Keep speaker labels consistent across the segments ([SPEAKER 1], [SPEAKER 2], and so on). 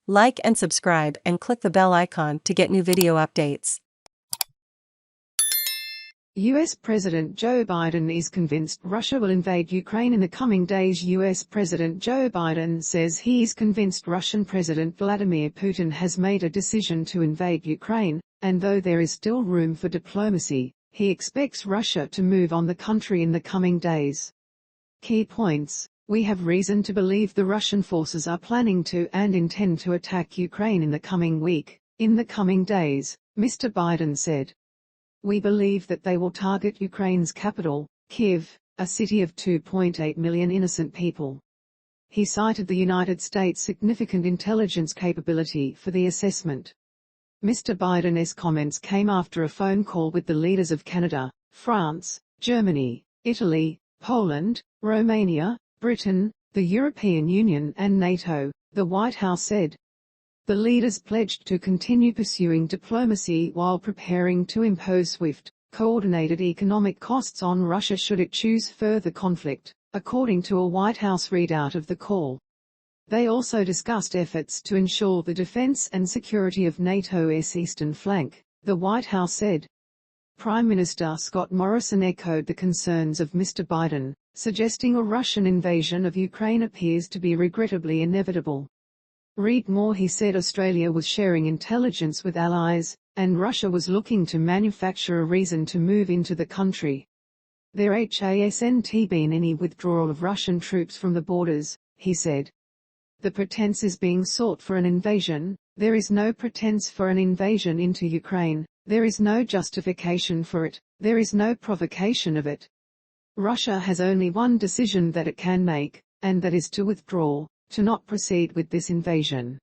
[SPEAKER 1] Like and subscribe and click the bell icon to get new video updates.
[SPEAKER 2] U.S. President Joe Biden is convinced Russia will invade Ukraine in the coming days. U.S. President Joe Biden says he is convinced Russian President Vladimir Putin has made a decision to invade Ukraine, and though there is still room for diplomacy, he expects Russia to move on the country in the coming days. Key points: we have reason to believe the Russian forces are planning to and intend to attack Ukraine in the coming week, in the coming days, Mr. Biden said. We believe that they will target Ukraine's capital, Kyiv, a city of 2.8 million innocent people. He cited the United States' significant intelligence capability for the assessment. Mr. Biden's comments came after a phone call with the leaders of Canada, France, Germany, Italy, Poland, Romania, Britain, the European Union and NATO, the White House said. The leaders pledged to continue pursuing diplomacy while preparing to impose swift, coordinated economic costs on Russia should it choose further conflict, according to a White House readout of the call. They also discussed efforts to ensure the defense and security of NATO's eastern flank, the White House said. Prime Minister Scott Morrison echoed the concerns of Mr. Biden, suggesting a Russian invasion of Ukraine appears to be regrettably inevitable. Read more. He said Australia was sharing intelligence with allies, and Russia was looking to manufacture a reason to move into the country. There hasn't been any withdrawal of Russian troops from the borders, he said. The pretense is being sought for an invasion. There is no pretense for an invasion into Ukraine. There is no justification for it. There is no provocation of it. Russia has only one decision that it can make, and that is to withdraw, to not proceed with this invasion.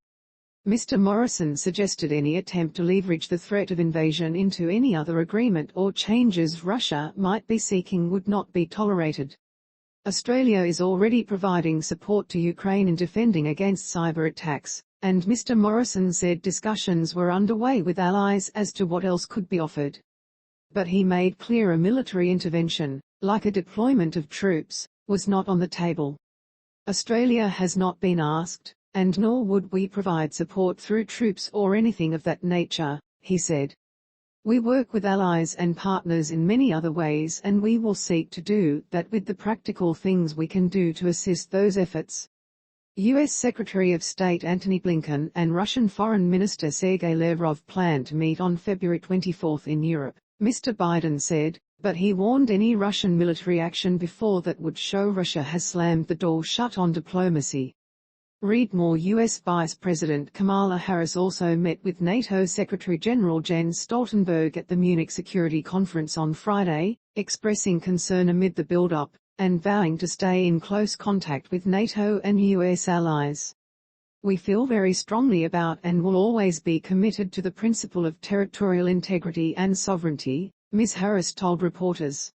[SPEAKER 2] Mr. Morrison suggested any attempt to leverage the threat of invasion into any other agreement or changes Russia might be seeking would not be tolerated. Australia is already providing support to Ukraine in defending against cyber attacks, and Mr. Morrison said discussions were underway with allies as to what else could be offered. But he made clear a military intervention, like a deployment of troops, was not on the table. Australia has not been asked, and nor would we provide support through troops or anything of that nature, he said. We work with allies and partners in many other ways, and we will seek to do that with the practical things we can do to assist those efforts. U.S. Secretary of State Antony Blinken and Russian Foreign Minister Sergei Lavrov plan to meet on February 24 in Europe, Mr. Biden said, but he warned any Russian military action before that would show Russia has slammed the door shut on diplomacy. Read more. U.S. Vice President Kamala Harris also met with NATO Secretary-General Jens Stoltenberg at the Munich Security Conference on Friday, expressing concern amid the build-up, and vowing to stay in close contact with NATO and U.S. allies. We feel very strongly about and will always be committed to the principle of territorial integrity and sovereignty, Ms. Harris told reporters.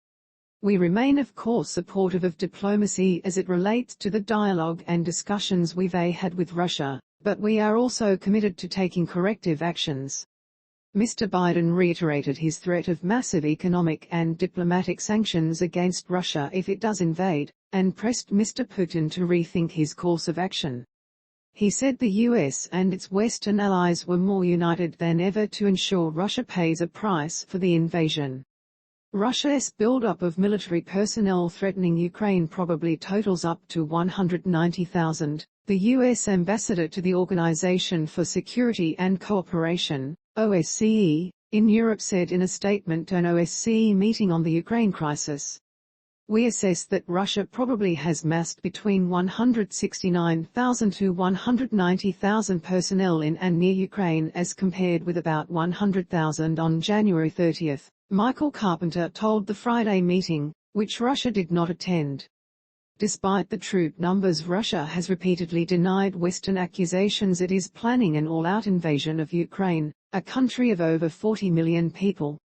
[SPEAKER 2] We remain of course supportive of diplomacy as it relates to the dialogue and discussions we've had with Russia, but we are also committed to taking corrective actions. Mr. Biden reiterated his threat of massive economic and diplomatic sanctions against Russia if it does invade, and pressed Mr. Putin to rethink his course of action. He said the US and its Western allies were more united than ever to ensure Russia pays a price for the invasion. Russia's buildup of military personnel threatening Ukraine probably totals up to 190,000, the US ambassador to the Organization for Security and Cooperation, OSCE, in Europe said in a statement at an OSCE meeting on the Ukraine crisis. We assess that Russia probably has massed between 169,000 to 190,000 personnel in and near Ukraine as compared with about 100,000 on January 30, Michael Carpenter told the Friday meeting, which Russia did not attend. Despite the troop numbers, Russia has repeatedly denied Western accusations it is planning an all-out invasion of Ukraine, a country of over 40 million people.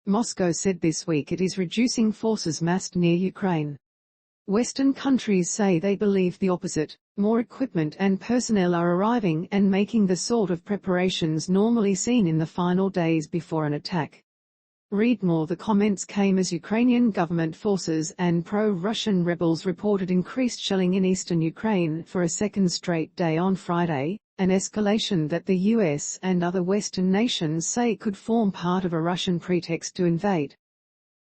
[SPEAKER 2] Moscow said this week it is reducing forces massed near Ukraine. Western countries say they believe the opposite. More equipment and personnel are arriving and making the sort of preparations normally seen in the final days before an attack. Read more. The comments came as Ukrainian government forces and pro-Russian rebels reported increased shelling in eastern Ukraine for a second straight day on Friday, an escalation that the US and other Western nations say could form part of a Russian pretext to invade.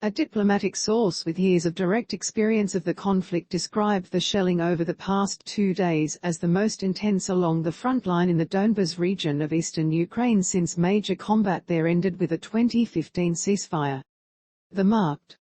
[SPEAKER 2] A diplomatic source with years of direct experience of the conflict described the shelling over the past 2 days as the most intense along the front line in the Donbas region of eastern Ukraine since major combat there ended with a 2015 ceasefire. The marked